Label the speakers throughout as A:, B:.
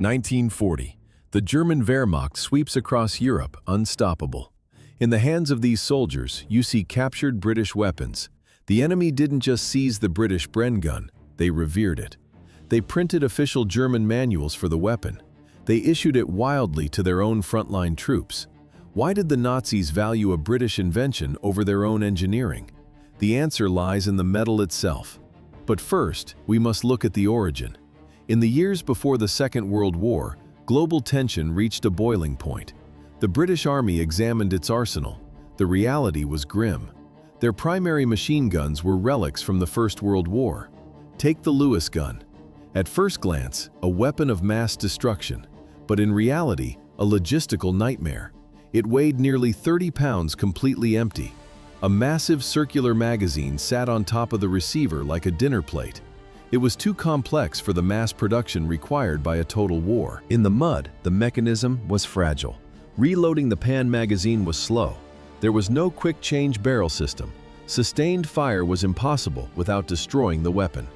A: 1940. The German Wehrmacht sweeps across Europe, unstoppable. In the hands of these soldiers, you see captured British weapons. The enemy didn't just seize the British Bren gun, they revered it. They printed official German manuals for the weapon. They issued it wildly to their own frontline troops. Why did the Nazis value a British invention over their own engineering? The answer lies in the metal itself. But first, we must look at the origin. In the years before the Second World War, global tension reached a boiling point. The British Army examined its arsenal. The reality was grim. Their primary machine guns were relics from the First World War. Take the Lewis gun. At first glance, a weapon of mass destruction, but in reality, a logistical nightmare. It weighed nearly 30 pounds completely empty. A massive circular magazine sat on top of the receiver like a dinner plate. It was too complex for the mass production required by a total war.
B: In the mud, the mechanism was fragile. Reloading the pan magazine was slow. There was no quick-change barrel system. Sustained fire was impossible without destroying the weapon.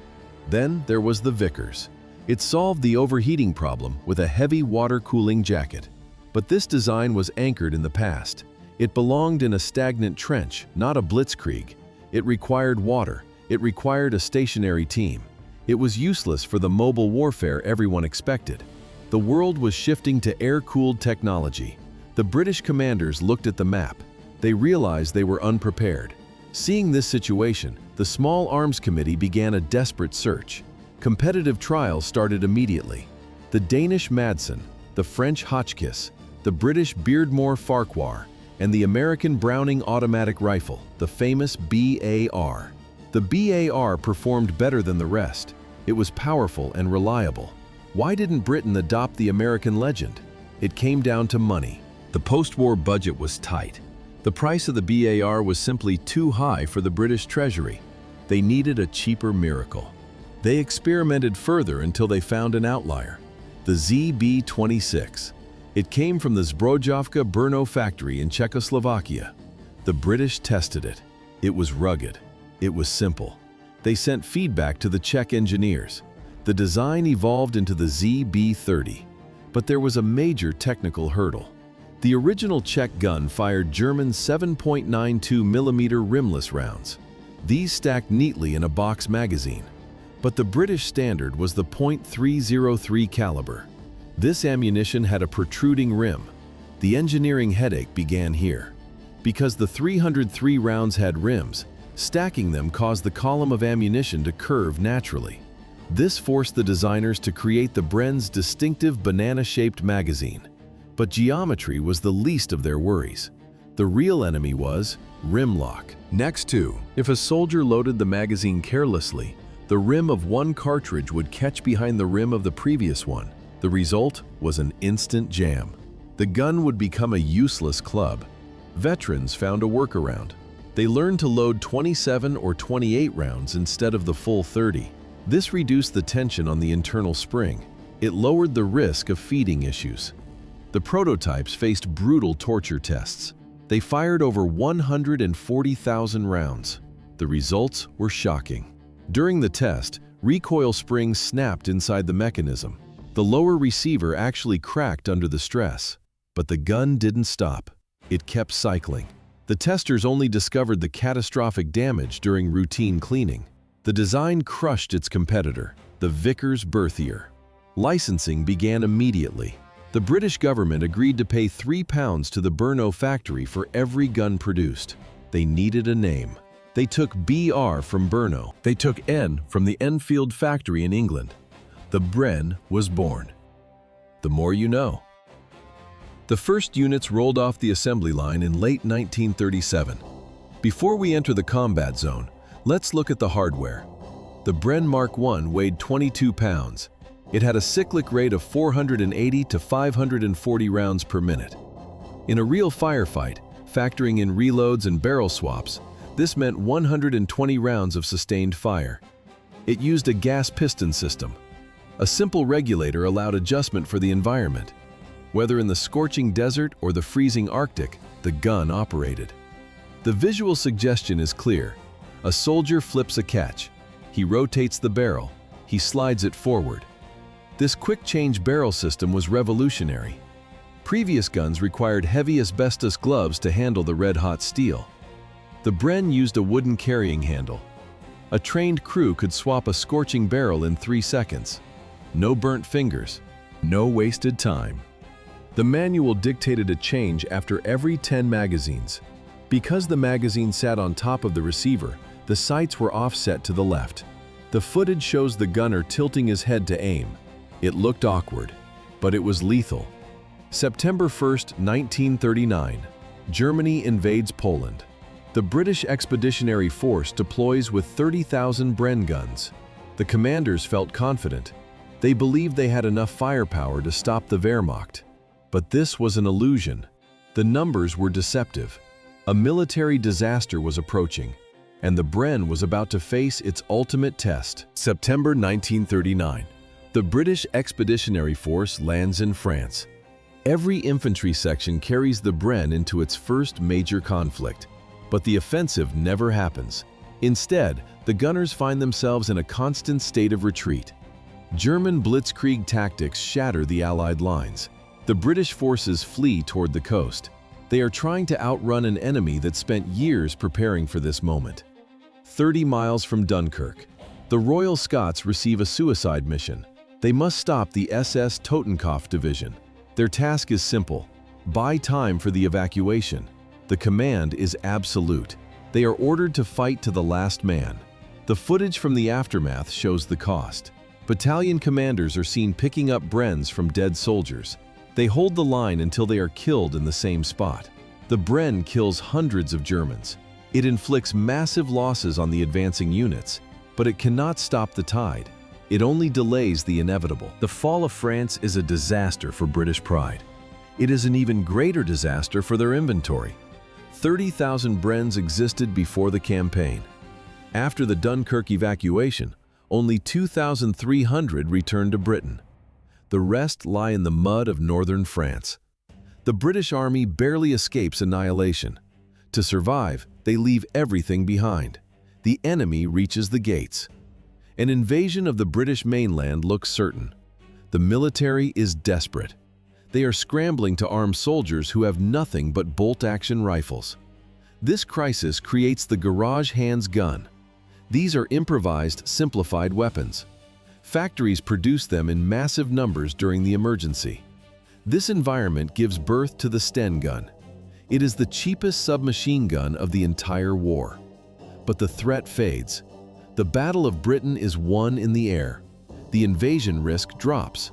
B: Then there was the Vickers. It solved the overheating problem with a heavy water-cooling jacket. But this design was anchored in the past. It belonged in a stagnant trench, not a blitzkrieg. It required water. It required a stationary team. It was useless for the mobile warfare everyone expected. The world was shifting to air-cooled technology. The British commanders looked at the map. They realized they were unprepared. Seeing this situation, the Small Arms Committee began a desperate search. Competitive trials started immediately. The Danish Madsen, the French Hotchkiss, the British Beardmore Farquhar, and the American Browning automatic rifle, the famous BAR. The BAR performed better than the rest. It was powerful and reliable. Why didn't Britain adopt the American legend? It came down to money.
A: The post-war budget was tight. The price of the BAR was simply too high for the British Treasury. They needed a cheaper miracle. They experimented further until they found an outlier, the ZB-26. It came from the Zbrojovka Brno factory in Czechoslovakia. The British tested it. It was rugged. It was simple. They sent feedback to the Czech engineers. The design evolved into the ZB-30. But there was a major technical hurdle. The original Czech gun fired German 7.92mm rimless rounds. These stacked neatly in a box magazine. But the British standard was the .303 caliber. This ammunition had a protruding rim. The engineering headache began here. Because the 303 rounds had rims, stacking them caused the column of ammunition to curve naturally. This forced the designers to create the Brens' distinctive banana-shaped magazine. But geometry was the least of their worries. The real enemy was rim lock. Next to, if a soldier loaded the magazine carelessly, the rim of one cartridge would catch behind the rim of the previous one. The result was an instant jam. The gun would become a useless club. Veterans found a workaround. They learned to load 27 or 28 rounds instead of the full 30. This reduced the tension on the internal spring. It lowered the risk of feeding issues. The prototypes faced brutal torture tests. They fired over 140,000 rounds. The results were shocking. During the test, recoil springs snapped inside the mechanism. The lower receiver actually cracked under the stress. But the gun didn't stop. It kept cycling. The testers only discovered the catastrophic damage during routine cleaning. The design crushed its competitor, the Vickers Berthier. Licensing began immediately. The British government agreed to pay £3 to the Brno factory for every gun produced. They needed a name. They took BR from Brno. They took N from the Enfield factory in England. The Bren was born. The more you know. The first units rolled off the assembly line in late 1937. Before we enter the combat zone, let's look at the hardware. The Bren Mark I weighed 22 pounds. It had a cyclic rate of 480 to 540 rounds per minute. In a real firefight, factoring in reloads and barrel swaps, this meant 120 rounds of sustained fire. It used a gas piston system. A simple regulator allowed adjustment for the environment. Whether in the scorching desert or the freezing Arctic, the gun operated. The visual suggestion is clear. A soldier flips a catch. He rotates the barrel. He slides it forward. This quick-change barrel system was revolutionary. Previous guns required heavy asbestos gloves to handle the red-hot steel. The Bren used a wooden carrying handle. A trained crew could swap a scorching barrel in 3 seconds. No burnt fingers, no wasted time. The manual dictated a change after every 10 magazines. Because the magazine sat on top of the receiver, the sights were offset to the left. The footage shows the gunner tilting his head to aim. It looked awkward, but it was lethal. September 1st, 1939, Germany invades Poland. The British Expeditionary Force deploys with 30,000 Bren guns. The commanders felt confident. They believed they had enough firepower to stop the Wehrmacht. But this was an illusion. The numbers were deceptive. A military disaster was approaching, and the Bren was about to face its ultimate test. September 1939. The British Expeditionary Force lands in France. Every infantry section carries the Bren into its first major conflict, but the offensive never happens. Instead, the gunners find themselves in a constant state of retreat. German blitzkrieg tactics shatter the Allied lines. The British forces flee toward the coast. They are trying to outrun an enemy that spent years preparing for this moment. 30 miles from Dunkirk, the Royal Scots receive a suicide mission. They must stop the SS Totenkopf division. Their task is simple: buy time for the evacuation. The command is absolute. They are ordered to fight to the last man. The footage from the aftermath shows the cost. Battalion commanders are seen picking up Brens from dead soldiers. They hold the line until they are killed in the same spot. The Bren kills hundreds of Germans. It inflicts massive losses on the advancing units, but it cannot stop the tide. It only delays the inevitable. The fall of France is a disaster for British pride. It is an even greater disaster for their inventory. 30,000 Brens existed before the campaign. After the Dunkirk evacuation, only 2,300 returned to Britain. The rest lie in the mud of northern France. The British Army barely escapes annihilation. To survive, they leave everything behind. The enemy reaches the gates. An invasion of the British mainland looks certain. The military is desperate. They are scrambling to arm soldiers who have nothing but bolt-action rifles. This crisis creates the garage hands gun. These are improvised, simplified weapons. Factories produce them in massive numbers during the emergency. This environment gives birth to the Sten gun. It is the cheapest submachine gun of the entire war. But the threat fades. The Battle of Britain is won in the air. The invasion risk drops.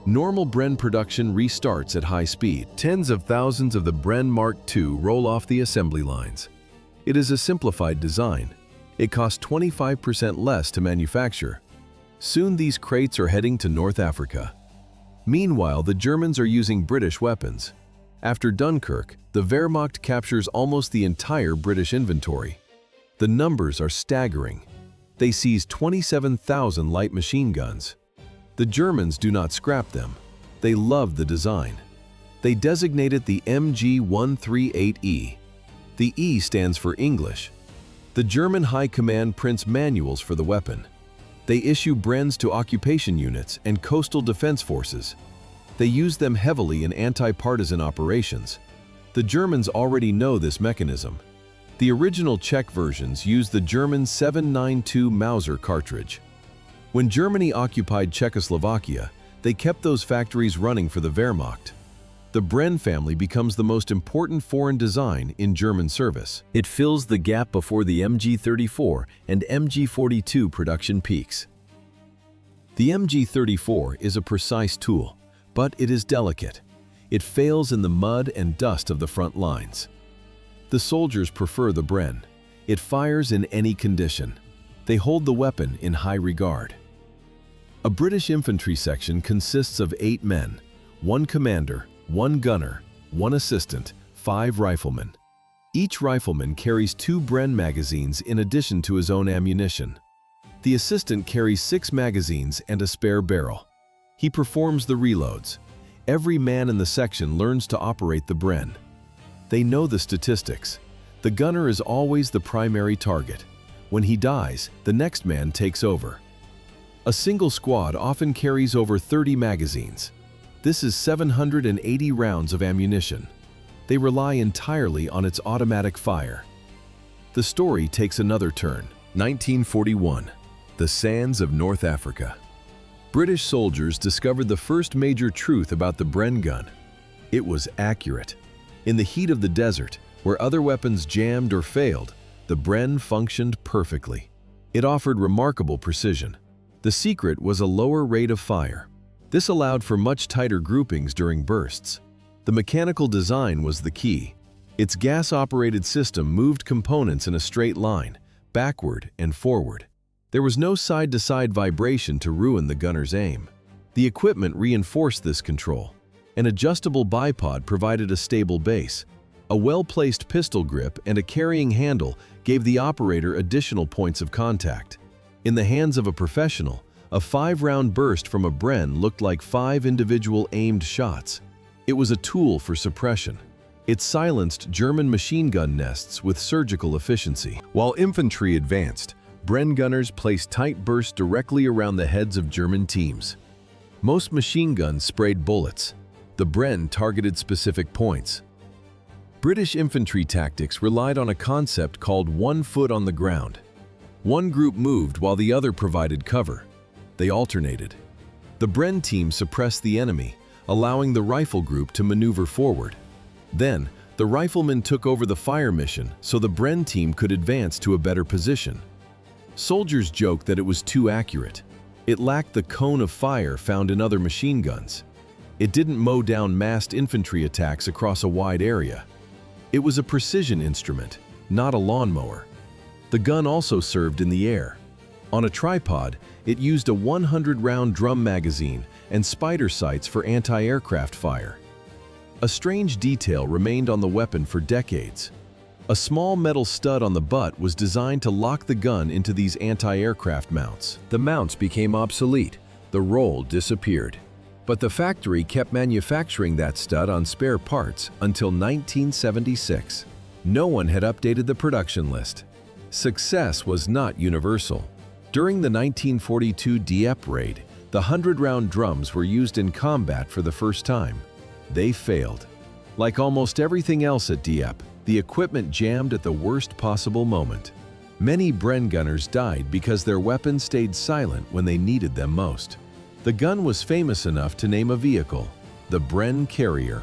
A: Normal Bren production restarts at high speed. Tens of thousands of the Bren Mark II roll off the assembly lines. It is a simplified design. It costs 25% less to manufacture. Soon these crates are heading to North Africa. Meanwhile, the Germans are using British weapons. After Dunkirk, the Wehrmacht captures almost the entire British inventory. The numbers are staggering. They seize 27,000 light machine guns. The Germans do not scrap them. They love the design. They designate it the MG138E. The E stands for English. The German High Command prints manuals for the weapon. They issue Brens to occupation units and coastal defense forces. They use them heavily in anti-partisan operations. The Germans already know this mechanism. The original Czech versions used the German 792 Mauser cartridge. When Germany occupied Czechoslovakia, they kept those factories running for the Wehrmacht. The Bren family becomes the most important foreign design in German service. It fills the gap before the MG34 and MG42 production peaks. The MG34 is a precise tool, but it is delicate. It fails in the mud and dust of the front lines. The soldiers prefer the Bren. It fires in any condition. They hold the weapon in high regard. A British infantry section consists of 8 men, 1 commander, 1 gunner, 1 assistant, 5 riflemen. Each rifleman carries 2 Bren magazines in addition to his own ammunition. The assistant carries 6 magazines and a spare barrel. He performs the reloads. Every man in the section learns to operate the Bren. They know the statistics. The gunner is always the primary target. When he dies, the next man takes over.
B: A single squad often carries over 30 magazines. This is 780 rounds of ammunition. They rely entirely on its automatic fire. The story takes another turn. 1941. The sands of North Africa. British soldiers discovered the first major truth about the Bren gun. It was accurate. In the heat of the desert, where other weapons jammed or failed, the Bren functioned perfectly. It offered remarkable precision. The secret was a lower rate of fire. This allowed for much tighter groupings during bursts. The mechanical design was the key. Its gas-operated system moved components in a straight line, backward and forward. There was no side-to-side vibration to ruin the gunner's aim. The equipment reinforced this control. An adjustable bipod provided a stable base. A well-placed pistol grip and a carrying handle gave the operator additional points of contact. In the hands of a professional, a 5-round burst from a Bren looked like 5 individual aimed shots. It was a tool for suppression. It silenced German machine gun nests with surgical efficiency. While infantry advanced, Bren gunners placed tight bursts directly around the heads of German teams. Most machine guns sprayed bullets. The Bren targeted specific points. British infantry tactics relied on a concept called 1 foot on the ground. One group moved while the other provided cover. They alternated. The Bren team suppressed the enemy, allowing the rifle group to maneuver forward. Then, the riflemen took over the fire mission so the Bren team could advance to a better position. Soldiers joked that it was too accurate. It lacked the cone of fire found in other machine guns. It didn't mow down massed infantry attacks across a wide area. It was a precision instrument, not a lawnmower. The gun also served in the air. On a tripod, it used a 100-round drum magazine and spider sights for anti-aircraft fire. A strange detail remained on the weapon for decades. A small metal stud on the butt was designed to lock the gun into these anti-aircraft mounts. The mounts became obsolete. The roll disappeared. But the factory kept manufacturing that stud on spare parts until 1976. No one had updated the production list. Success was not universal. During the 1942 Dieppe raid, the 100-round drums were used in combat for the first time. They failed. Like almost everything else at Dieppe, the equipment jammed at the worst possible moment. Many Bren gunners died because their weapons stayed silent when they needed them most. The gun was famous enough to name a vehicle, the Bren Carrier.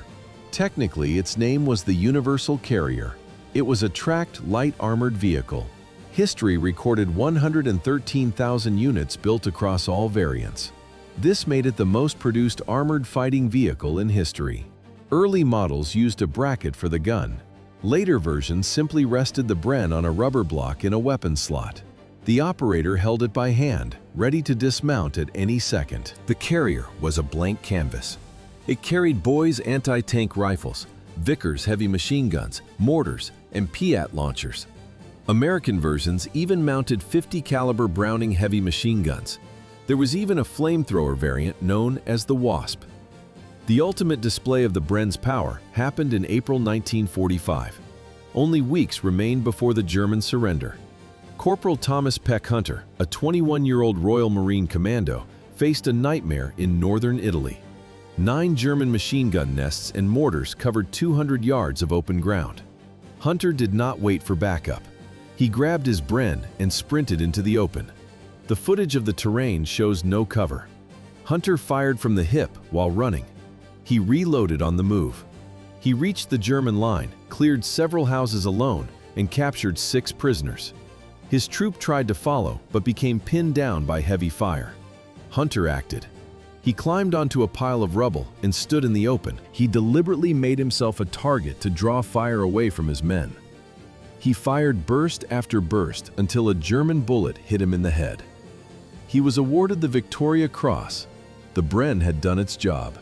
B: Technically, its name was the Universal Carrier. It was a tracked, light-armored vehicle. History recorded 113,000 units built across all variants. This made it the most produced armored fighting vehicle in history. Early models used a bracket for the gun. Later versions simply rested the Bren on a rubber block in a weapon slot. The operator held it by hand, ready to dismount at any second. The Carrier was a blank canvas. It carried Boy's anti-tank rifles, Vickers heavy machine guns, mortars, and Piat launchers. American versions even mounted .50 caliber Browning heavy machine guns. There was even a flamethrower variant known as the Wasp. The ultimate display of the Bren's power happened in April 1945. Only weeks remained before the German surrender. Corporal Thomas Peck Hunter, a 21-year-old Royal Marine commando, faced a nightmare in northern Italy. 9 German machine gun nests and mortars covered 200 yards of open ground. Hunter did not wait for backup. He grabbed his Bren and sprinted into the open. The footage of the terrain shows no cover. Hunter fired from the hip while running. He reloaded on the move. He reached the German line, cleared several houses alone, and captured 6 prisoners. His troop tried to follow, but became pinned down by heavy fire. Hunter acted. He climbed onto a pile of rubble and stood in the open. He deliberately made himself a target to draw fire away from his men. He fired burst after burst until a German bullet hit him in the head. He was awarded the Victoria Cross. The Bren had done its job.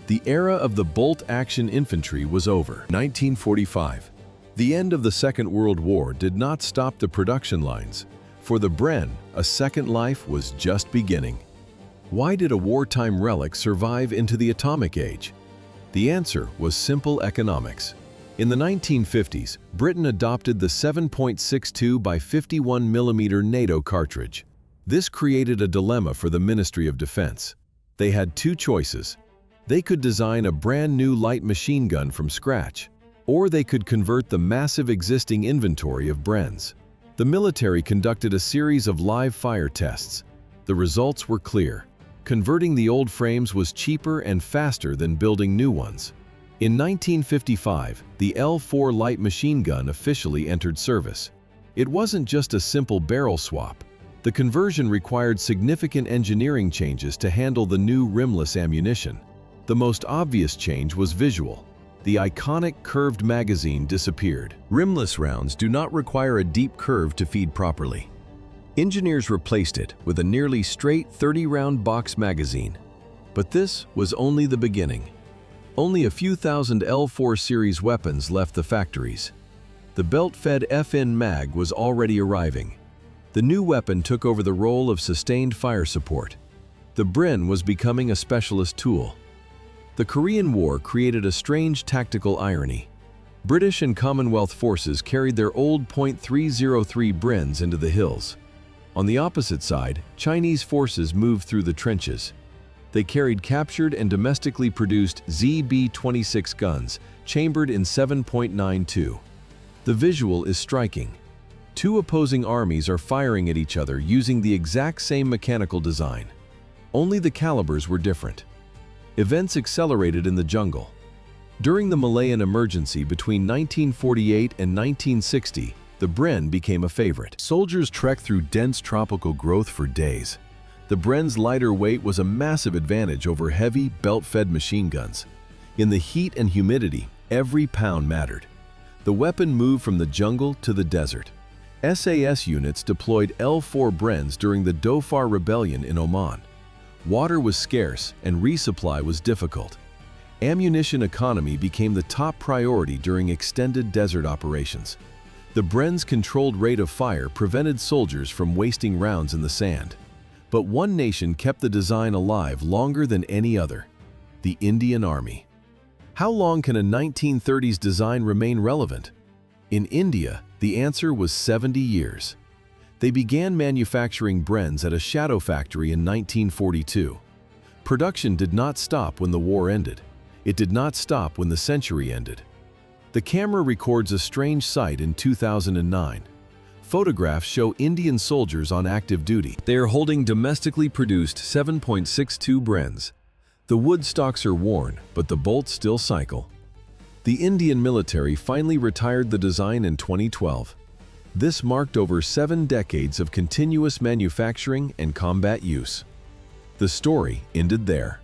B: The era of the bolt-action infantry was over. 1945. The end of the Second World War did not stop the production lines. For the Bren, a second life was just beginning. Why did a wartime relic survive into the atomic age? The answer was simple economics. In the 1950s, Britain adopted the 7.62 by 51 mm NATO cartridge. This created a dilemma for the Ministry of Defense. They had two choices. They could design a brand new light machine gun from scratch, or they could convert the massive existing inventory of Brens. The military conducted a series of live fire tests. The results were clear. Converting the old frames was cheaper and faster than building new ones. In 1955, the L4 light machine gun officially entered service. It wasn't just a simple barrel swap. The conversion required significant engineering changes to handle the new rimless ammunition. The most obvious change was visual. The iconic curved magazine disappeared.
A: Rimless rounds do not require a deep curve to feed properly. Engineers replaced it with a nearly straight 30-round box magazine. But this was only the beginning. Only a few thousand L4 series weapons left the factories. The belt-fed FN mag was already arriving. The new weapon took over the role of sustained fire support. The Bren was becoming a specialist tool. The Korean War created a strange tactical irony. British and Commonwealth forces carried their old .303 Brens into the hills. On the opposite side, Chinese forces moved through the trenches. They carried captured and domestically produced ZB-26 guns, chambered in 7.92. The visual is striking. Two opposing armies are firing at each other using the exact same mechanical design. Only the calibers were different. Events accelerated in the jungle. During the Malayan emergency between 1948 and 1960, the Bren became a favorite. Soldiers trekked through dense tropical growth for days. The Bren's lighter weight was a massive advantage over heavy, belt-fed machine guns. In the heat and humidity, every pound mattered. The weapon moved from the jungle to the desert. SAS units deployed L4 Brens during the Dhofar Rebellion in Oman. Water was scarce and resupply was difficult. Ammunition economy became the top priority during extended desert operations. The Bren's controlled rate of fire prevented soldiers from wasting rounds in the sand. But one nation kept the design alive longer than any other: the Indian Army. How long can a 1930s design remain relevant? In India, the answer was 70 years. They began manufacturing Brens at a shadow factory in 1942. Production did not stop when the war ended. It did not stop when the century ended. The camera records a strange sight in 2009. Photographs show Indian soldiers on active duty. They are holding domestically produced 7.62 Brens. The wood stocks are worn, but the bolts still cycle. The Indian military finally retired the design in 2012. This marked over 7 decades of continuous manufacturing and combat use. The story ended there.